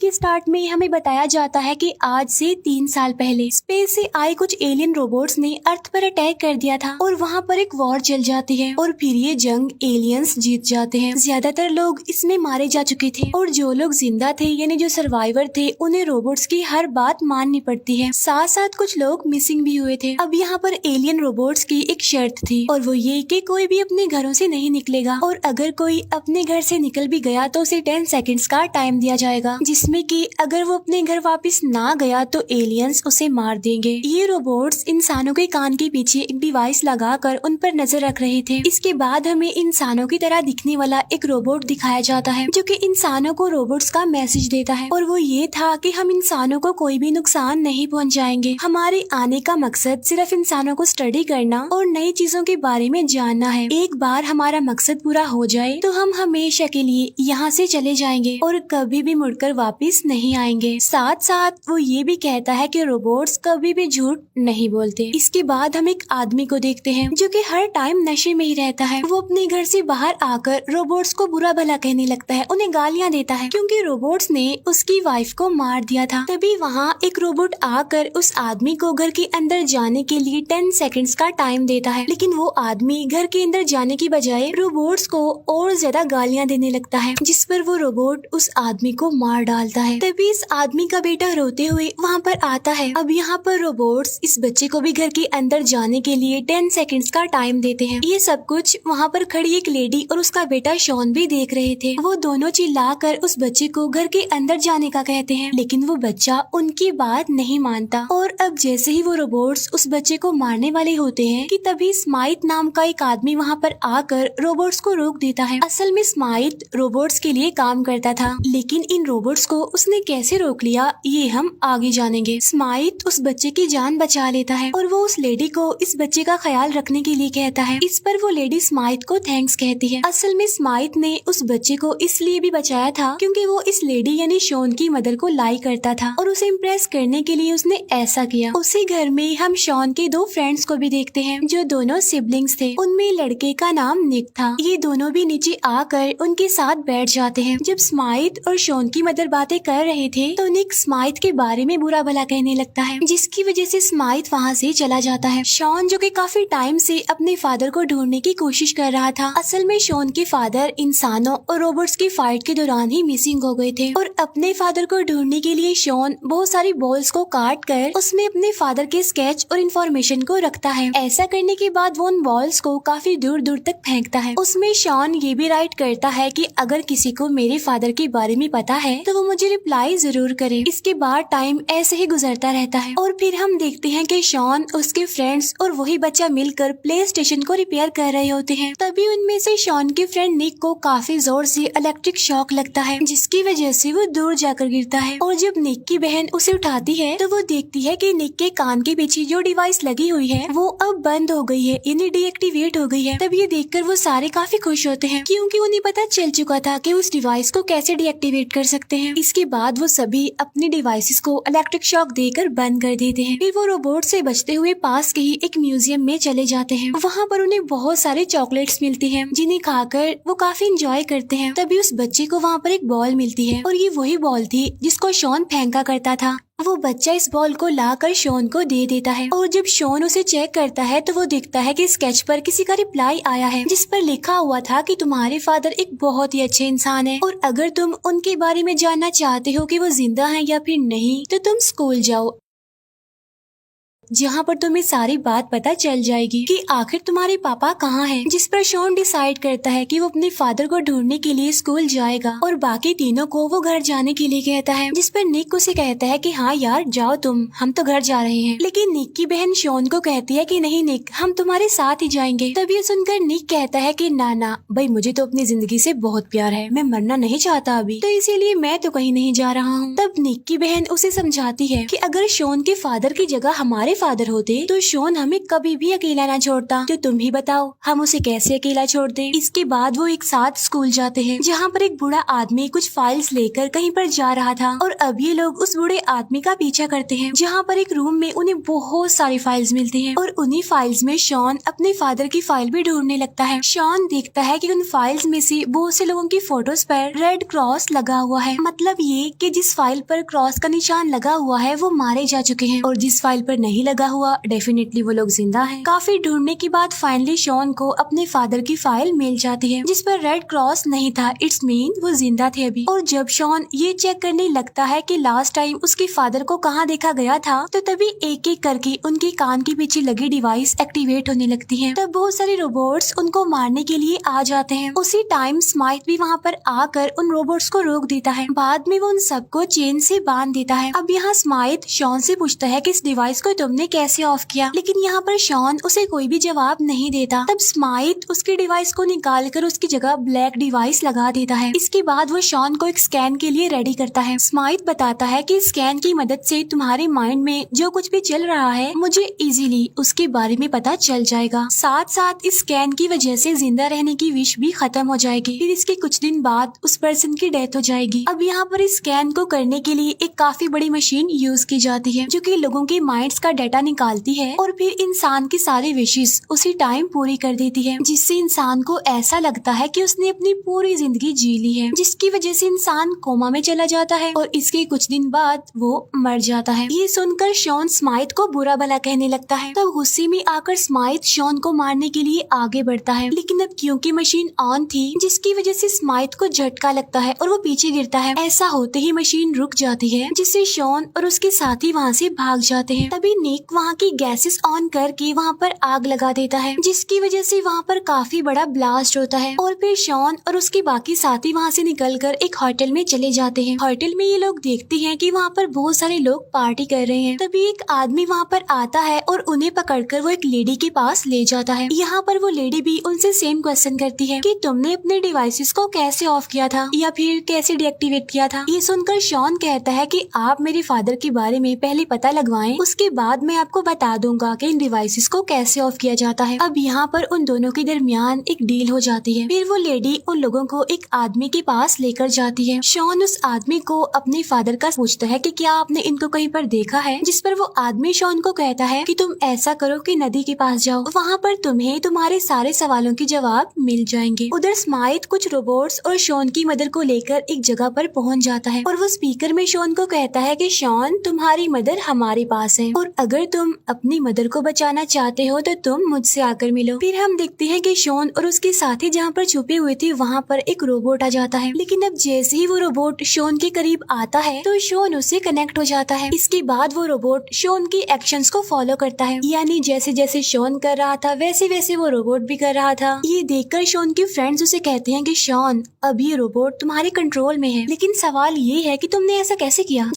के स्टार्ट में हमें बताया जाता है कि आज से 3 साल पहले स्पेस से आए कुछ एलियन रोबोट्स ने अर्थ पर अटैक कर दिया था और वहाँ पर एक वॉर चल जाती है और फिर ये जंग एलियंस जीत जाते हैं। ज्यादातर लोग इसमें मारे जा चुके थे और जो लोग जिंदा थे यानी जो सर्वाइवर थे उन्हें रोबोट्स की हर बात माननी पड़ती है। साथ साथ कुछ लोग मिसिंग भी हुए थे। अब यहाँ पर एलियन रोबोट्स की एक शर्त थी और वो ये कि कोई भी अपने घरों से नहीं निकलेगा और अगर कोई अपने घर से निकल भी गया तो उसे 10 सेकंड्स का टाइम दिया जाएगा, जिसमें कि अगर वो अपने घर वापस ना गया तो एलियंस उसे मार देंगे। ये रोबोट्स इंसानों के कान के पीछे एक डिवाइस लगाकर उन पर नजर रख रहे थे। इसके बाद हमें इंसानों की तरह दिखने वाला एक रोबोट दिखाया जाता है जो कि इंसानों को रोबोट्स का मैसेज देता है और वो ये था कि हम इंसानों को कोई भी नुकसान नहीं पहुंचाएंगे। हमारे आने का मकसद सिर्फ इंसानों को स्टडी करना और नई चीजों के बारे में जानना है। एक बार हमारा मकसद पूरा हो जाए तो हम हमेशा के लिए यहाँ से चले जाएंगे और कभी भी मुड़कर वापस नहीं आएंगे। साथ साथ वो ये भी कहता है कि रोबोट्स कभी भी झूठ नहीं बोलते। इसके बाद हम एक आदमी को देखते हैं जो कि हर टाइम नशे में ही रहता है। वो अपने घर से बाहर आकर रोबोट्स को बुरा भला कहने लगता है, उन्हें गालियाँ देता है क्योंकि रोबोट्स ने उसकी वाइफ को मार दिया था। तभी वहाँ एक रोबोट आकर उस आदमी को घर के अंदर जाने के लिए 10 सेकंड्स का टाइम देता है, लेकिन वो आदमी घर के अंदर जाने की बजाय रोबोट्स को और ज्यादा गालियाँ देने लगता है, जिस पर वो रोबोट उस आदमी को मार डालता है। तभी इस आदमी का बेटा रोते हुए वहाँ पर आता है। अब यहाँ पर रोबोट्स इस बच्चे को भी घर के अंदर जाने के लिए 10 सेकंड्स का टाइम देते हैं। ये सब कुछ वहाँ पर खड़ी एक लेडी और उसका बेटा शॉन भी देख रहे थे। वो दोनों चिल्लाकर उस बच्चे को घर के अंदर जाने का कहते हैं, लेकिन वो बच्चा उनकी बात नहीं मानता। और अब जैसे ही वो रोबोट्स उस बच्चे को मारने वाले होते हैं कि तभी स्माइट नाम का एक आदमी वहाँ पर आकर रोबोट्स को रोक देता है। असल में स्माइट रोबोट्स के लिए काम करता था, लेकिन इन रोबोट्स को उसने कैसे रोक लिया ये हम आगे जानेंगे। स्माइट उस बच्चे की जान बचा लेता है और वो उस लेडी को इस बच्चे का ख्याल रखने के लिए कहता है। इस पर वो लेडी स्माइट को थैंक्स कहती है। असल में स्माइट ने उस बच्चे को इसलिए भी बचाया था क्योंकि वो इस लेडी यानी शॉन की मदर को लाइक करता था और उसे इम्प्रेस करने के लिए उसने ऐसा किया। उसी घर में हम शॉन के 2 फ्रेंड्स को भी देखते हैं जो दोनों सिबलिंग्स थे। उनमें लड़के का नाम निक था। ये दोनों भी नीचे आकर उनके साथ बैठ जाते हैं। जब स्माइट और शॉन की मदर बातें कर रहे थे तो निक स्माइट के बारे में बुरा भला कहने लगता है, जिसकी वजह से स्माइट वहाँ से चला जाता है। शॉन जो कि काफी टाइम से अपने फादर को ढूंढने की कोशिश कर रहा था। असल में शॉन के फादर इंसानों और रोबोट्स की फाइट के दौरान ही मिसिंग हो गए थे और अपने फादर को ढूंढने के लिए शॉन बहुत सारी बॉल्स को काट कर उसमें अपने फादर के स्केच और इन्फॉर्मेशन को रखता है। ऐसा करने के बाद वो उन बॉल्स को काफी दूर दूर तक फेंकता है। उसमें शॉन ये भी राइट करता है कि अगर किसी को मेरे फादर के बारे में पता है तो वो मुझे रिप्लाई जरूर करे। इसके बाद टाइम ऐसे ही गुजरता रहता है और फिर हम देखते हैं कि शॉन, उसके फ्रेंड्स और वही बच्चा मिलकर प्ले स्टेशन को रिपेयर कर रहे होते हैं। तभी उनमें से शॉन के फ्रेंड निक को काफी जोर से इलेक्ट्रिक शॉक लगता है, जिसकी वजह से वो दूर जाकर गिरता है और जब निक की बहन उसे उठाती है तो वो देखती है कि निक के कान के पीछे जो डिवाइस लगी हुई है वो अब बंद हो गई है, यानी डीएक्टिवेट हो गई है। तब ये देखकर वो सारे काफी खुश होते हैं क्योंकि उन्हें पता चल चुका था कि उस डिवाइस को कैसे डीएक्टिवेट कर सकते हैं। इसके बाद वो सभी अपने डिवाइसेस को इलेक्ट्रिक शॉक देकर बंद कर देते हैं। फिर वो रोबोट से बचते हुए पास के ही एक म्यूजियम में चले जाते हैं। वहाँ पर उन्हें बहुत सारे चॉकलेट्स मिलती हैं जिन्हें खाकर वो काफी इंजॉय करते हैं। तभी उस बच्चे को वहाँ पर एक बॉल मिलती है और ये वही बॉल थी जिसको शॉन फेंका करता था। वो बच्चा इस बॉल को लाकर शॉन को दे देता है और जब शॉन उसे चेक करता है तो वो देखता है कि स्केच पर किसी का रिप्लाई आया है जिस पर लिखा हुआ था कि तुम्हारे फादर एक बहुत ही अच्छे इंसान है और अगर तुम उनके बारे में जानना चाहते हो कि वो जिंदा हैं या फिर नहीं तो तुम स्कूल जाओ, जहाँ पर तुम्हें सारी बात पता चल जाएगी कि आखिर तुम्हारे पापा कहाँ हैं। जिस पर शॉन डिसाइड करता है कि वो अपने फादर को ढूंढने के लिए स्कूल जाएगा और बाकी तीनों को वो घर जाने के लिए कहता है। जिस पर निक उसे कहता है कि हाँ यार जाओ तुम, हम तो घर जा रहे हैं। लेकिन निक की बहन शॉन को कहती है कि नहीं निक, हम तुम्हारे साथ ही जाएंगे। तभी सुनकर निक कहता है कि ना भाई, मुझे तो अपनी जिंदगी से बहुत प्यार है, मैं मरना नहीं चाहता अभी, तो इसीलिए मैं तो कहीं नहीं जा रहा हूँ। तब निक की बहन उसे समझाती है कि अगर शॉन के फादर की जगह हमारे फादर होते तो शॉन हमें कभी भी अकेला ना छोड़ता। तो तुम ही बताओ हम उसे कैसे अकेला छोड़ दे। इसके बाद वो एक साथ स्कूल जाते हैं, जहाँ पर एक बूढ़ा आदमी कुछ फाइल्स लेकर कहीं पर जा रहा था और अब ये लोग उस बूढ़े आदमी का पीछा करते हैं, जहाँ पर एक रूम में उन्हें बहुत सारी फाइल्स मिलती हैं और उन्हीं फाइल्स में शॉन अपने फादर की फाइल भी ढूंढने लगता है। शॉन देखता है कि उन फाइल्स में से बहुत से लोगों की फोटोज पर रेड क्रॉस लगा हुआ है, मतलब ये कि जिस फाइल पर क्रॉस का निशान लगा हुआ है वो मारे जा चुके हैं और जिस फाइल पर नहीं लगा हुआ डेफिनेटली वो लोग जिंदा हैं। काफी ढूंढने के बाद फाइनली शॉन को अपने फादर की फाइल मिल जाती है जिस पर रेड क्रॉस नहीं था, इट्स मीन वो जिंदा थे अभी। और जब शॉन ये चेक करने लगता है कि लास्ट टाइम उसके फादर को कहाँ देखा गया था, तो तभी एक एक करके उनके कान के पीछे लगी डिवाइस एक्टिवेट होने लगती है। तब बहुत सारे रोबोट्स उनको मारने के लिए आ जाते हैं। उसी टाइम स्माइथ भी वहाँ पर आकर उन रोबोट्स को रोक देता है। बाद में वो उन सबको चेन से बांध देता है। अब यहाँ स्माइथ शॉन से पूछता है कि इस डिवाइस को तुमने कैसे ऑफ किया, लेकिन यहाँ पर शॉन उसे कोई भी जवाब नहीं देता। तब स्माइथ उसकी डिवाइस को निकालकर उसकी जगह ब्लैक डिवाइस लगा देता है। इसके बाद वो शॉन को एक स्कैन के लिए रेडी करता है। स्माइथ बताता है कि स्कैन की मदद से तुम्हारे माइंड में जो कुछ भी चल रहा है मुझे इजीली उसके बारे में पता चल जाएगा। साथ साथ इस स्कैन की वजह से जिंदा रहने की विश भी खत्म हो जाएगी। फिर इसके कुछ दिन बाद उस पर्सन की डेथ हो जाएगी। अब यहाँ पर इस स्कैन को करने के लिए एक काफी बड़ी मशीन यूज की जाती है जो कि लोगों के माइंड्स का डाटा निकालती है और फिर इंसान की सारी विशेष उसी टाइम पूरी कर देती है, जिससे इंसान को ऐसा लगता है कि उसने अपनी पूरी जिंदगी जी ली है, जिसकी वजह से इंसान कोमा में चला जाता है और इसके कुछ दिन बाद वो मर जाता है। ये सुनकर शॉन स्माइथ को बुरा भला कहने लगता है। तब गुस्से में आकर स्माइथ शॉन को मारने के लिए आगे बढ़ता है, लेकिन अब क्योंकि मशीन ऑन थी जिसकी वजह से स्माइथ को झटका लगता है और वो पीछे गिरता है। ऐसा होते ही मशीन रुक जाती है, जिससे शॉन और उसके साथी वहाँ से भाग जाते हैं। तभी निक वहाँ की गैसेस ऑन करके वहाँ पर आग लगा देता है, जिसकी वजह से वहाँ पर काफी बड़ा ब्लास्ट होता है और फिर शॉन और उसके बाकी साथी वहाँ से निकलकर एक होटल में चले जाते हैं। होटल में ये लोग देखते हैं कि वहाँ पर बहुत सारे लोग पार्टी कर रहे हैं। तभी एक आदमी वहाँ पर आता है और उन्हें पकड़कर वो एक लेडी के पास ले जाता है। यहाँ पर वो लेडी भी उनसे सेम क्वेश्चन करती है कि तुमने अपने डिवाइसेस को कैसे ऑफ किया था या फिर कैसे डीएक्टिवेट किया था। ये सुनकर शॉन कहता है कि आप मेरे फादर के बारे में पहले पता लगवाएं, उसके बाद मैं आपको बता दूंगा कि इन डिवाइसेस को कैसे ऑफ किया जाता है। अब यहाँ पर उन दोनों के दरमियान एक डील हो जाती है। फिर वो लेडी उन लोगों को एक आदमी के पास लेकर जाती है। शॉन उस आदमी को अपने फादर का पूछता है कि क्या आपने इनको कहीं पर देखा है, जिस पर वो आदमी शॉन को कहता है कि तुम ऐसा करो कि नदी के पास जाओ, वहाँ पर तुम्हें तुम्हारे सारे सवालों के जवाब मिल जाएंगे। उधर स्माइथ कुछ रोबोट्स और शॉन की मदर को लेकर एक जगह पर पहुँच जाता है और वो स्पीकर में शॉन को कहता है कि शॉन तुम्हारी मदर हमारे पास है और अगर तुम अपनी मदर को बचाना चाहते हो तो तुम मुझसे आकर मिलो। फिर हम देखते हैं कि शॉन और उसके साथी जहाँ पर छुपे हुए थे वहाँ पर एक रोबोट आ जाता है, लेकिन अब जैसे ही वो रोबोट शॉन के करीब आता है तो शॉन उससे कनेक्ट हो जाता है। इसके बाद वो रोबोट शॉन की एक्शंस को फॉलो करता है, यानी जैसे जैसे शॉन कर रहा था वैसे वैसे वो रोबोट भी कर रहा था। ये देखकर शॉन के फ्रेंड्स उसे कहते हैं कि शॉन अब ये रोबोट तुम्हारे कंट्रोल में है, लेकिन सवाल ये है कि तुमने ऐसा कैसे किया।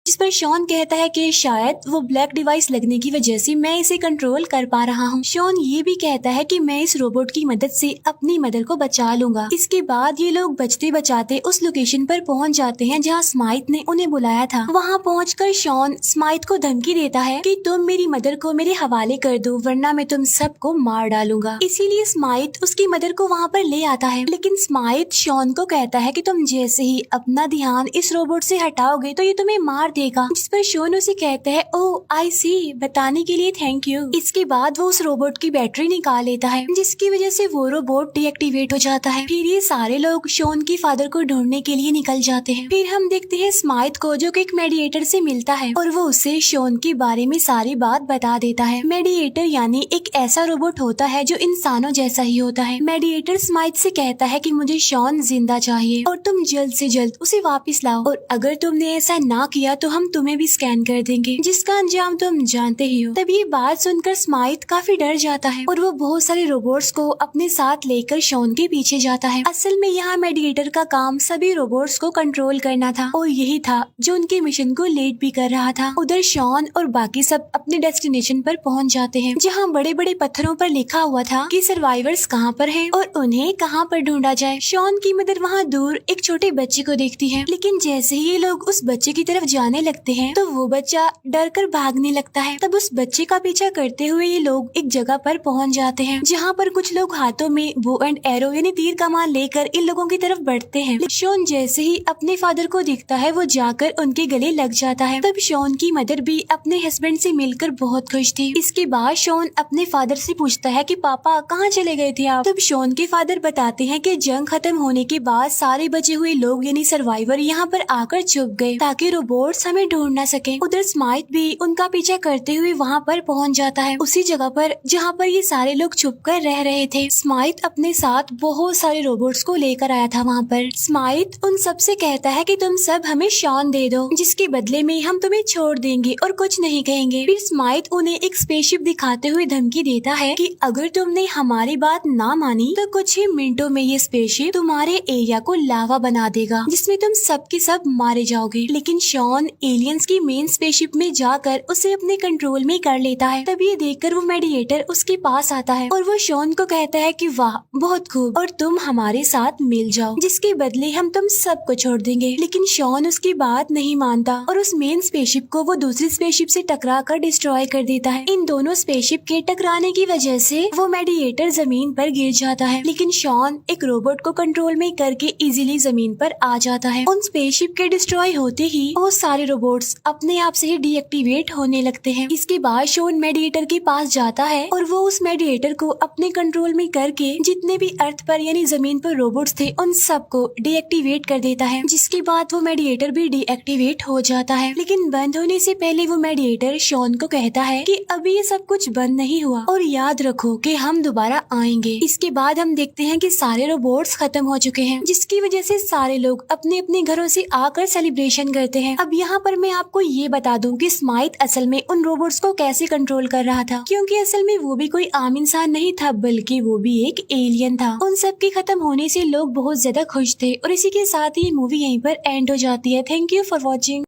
जिस पर शॉन कहता है कि शायद वो ब्लैक डिवाइस लगने की वजह से मैं इसे कंट्रोल कर पा रहा हूँ। शॉन ये भी कहता है कि मैं इस रोबोट की मदद से अपनी मदर को बचा लूंगा। इसके बाद ये लोग बचते बचाते उस लोकेशन पर पहुँच जाते हैं जहाँ स्माइथ ने उन्हें बुलाया था। वहाँ पहुँचकर शॉन स्माइथ को धमकी देता है कि तुम मेरी मदर को मेरे हवाले कर दो वरना मैं तुम सबको मार डालूंगा। इसीलिए स्माइथ उसकी मदर को वहाँ पर ले आता है, लेकिन स्माइथ शॉन को कहता है कि तुम जैसे ही अपना ध्यान इस रोबोट से हटाओगे तो ये तुम्हें मार देगा। जिस पर शॉन उसे कहता है ओह आई सी, बताने के लिए थैंक यू। इसके बाद वो उस रोबोट की बैटरी निकाल लेता है, जिसकी वजह से वो रोबोट डीएक्टिवेट हो जाता है। फिर ये सारे लोग शॉन की फादर को ढूंढने के लिए निकल जाते हैं। फिर हम देखते हैं स्माइथ को जो कि एक मेडिएटर से मिलता है और वो उसे शॉन के बारे में सारी बात बता देता है। मेडिएटर यानी एक ऐसा रोबोट होता है जो इंसानों जैसा ही होता है। मेडिएटर स्माइथ से कहता है कि मुझे शॉन जिंदा चाहिए और तुम जल्द से जल्द उसे वापस लाओ, और अगर तुमने ऐसा ना किया तो हम तुम्हें भी स्कैन कर देंगे, जिसका अंजाम तुम जानते ही हो। तब ये बात सुनकर स्माइथ काफी डर जाता है और वो बहुत सारे रोबोट्स को अपने साथ लेकर शॉन के पीछे जाता है। असल में यहाँ मेडिएटर का काम सभी रोबोट्स को कंट्रोल करना था और यही था जो उनके मिशन को लीड भी कर रहा था। उधर शॉन और बाकी सब अपने डेस्टिनेशन पर पहुँच जाते हैं, जहाँ बड़े बड़े पत्थरों पर लिखा हुआ था कि सर्वाइवर्स कहाँ पर हैं और उन्हें कहाँ पर ढूंढा जाए। शॉन की मदर वहाँ दूर एक छोटे बच्चे को देखती है, लेकिन जैसे ही ये लोग उस बच्चे की तरफ जाने लगते हैं तो वो बच्चा डर कर भागने लगता है। तब उस बच्चे का पीछा करते हुए ये लोग एक जगह पर पहुंच जाते हैं जहाँ पर कुछ लोग हाथों में बो एंड एरो यानी तीर कमान लेकर इन लोगों की तरफ बढ़ते हैं। शॉन जैसे ही अपने फादर को दिखता है वो जाकर उनके गले लग जाता है। तब शॉन की मदर भी अपने हस्बैंड से मिलकर बहुत खुश थी। इसके बाद शॉन अपने फादर से पूछता है कि पापा कहाँ चले गए थे आप। तब शॉन के फादर बताते हैं कि जंग खत्म होने के बाद सारे बचे हुए लोग यानी सर्वाइवर यहाँ पर आकर छुप गए ताकि रोबोट्स हमें ढूंढ न सके। उधर स्माइट भी उनका पीछा करते हुए वहाँ पर पहुँच जाता है, उसी जगह पर जहाँ पर ये सारे लोग छुप कर रह रहे थे। स्माइट अपने साथ बहुत सारे रोबोट्स को लेकर आया था वहाँ पर। स्माइट उन सब से कहता है कि तुम सब हमें शॉन दे दो, जिसके बदले में हम तुम्हें छोड़ देंगे और कुछ नहीं कहेंगे। फिर स्माइट उन्हें एक स्पेसशिप दिखाते हुए धमकी देता है कि अगर तुमने हमारी बात ना मानी तो कुछ ही मिनटों में ये स्पेसशिप तुम्हारे एरिया को लावा बना देगा, जिसमें तुम सब के सब मारे जाओगे। लेकिन शॉन एलियंस की मेन स्पेसशिप में जाकर उसे अपने कंट्रोल में कर लेता है। तब ये देखकर वो मेडिएटर उसके पास आता है और वो शॉन को कहता है कि वाह बहुत खूब, और तुम हमारे साथ मिल जाओ, जिसके बदले हम तुम सबको छोड़ देंगे। लेकिन शॉन उसकी बात नहीं मानता और उस मेन स्पेसशिप को वो दूसरी स्पेसशिप से टकरा कर डिस्ट्रॉय कर देता है। इन दोनों स्पेसशिप के टकराने की वजह से वो मेडिएटर जमीन पर गिर जाता है, लेकिन शॉन एक रोबोट को कंट्रोल में करके इजीली जमीन पर आ जाता है। उन स्पेसशिप के डिस्ट्रॉय होते ही वो सारे रोबोट्स अपने आप से ही डीएक्टिवेट होने लगते हैं। इसके बाद शॉन मेडिएटर के पास जाता है और वो उस मेडिएटर को अपने कंट्रोल में करके जितने भी अर्थ पर यानी जमीन पर रोबोट्स थे उन सबको डीएक्टिवेट कर देता है, जिसके बाद वो मेडिएटर भी डीएक्टिवेट हो जाता है। लेकिन बंद होने से पहले वो मेडिएटर शॉन को कहता है कि अभी ये सब कुछ बंद नहीं हुआ और याद रखो कि हम दोबारा आएंगे। इसके बाद हम देखते हैं कि सारे रोबोट्स खत्म हो चुके हैं, जिसकी वजह से सारे लोग अपने अपने घरों से आकर सेलिब्रेशन करते हैं। अब यहाँ पर मैं आपको ये बता दूं कि स्माइट असल में उन रोबोट्स को कैसे कंट्रोल कर रहा था, क्योंकि असल में वो भी कोई आम इंसान नहीं था बल्कि वो भी एक एलियन था। उन सब के खत्म होने से लोग बहुत ज्यादा खुश थे और इसी के साथ ही मूवी यहीं पर एंड हो जाती है। Thank you for watching.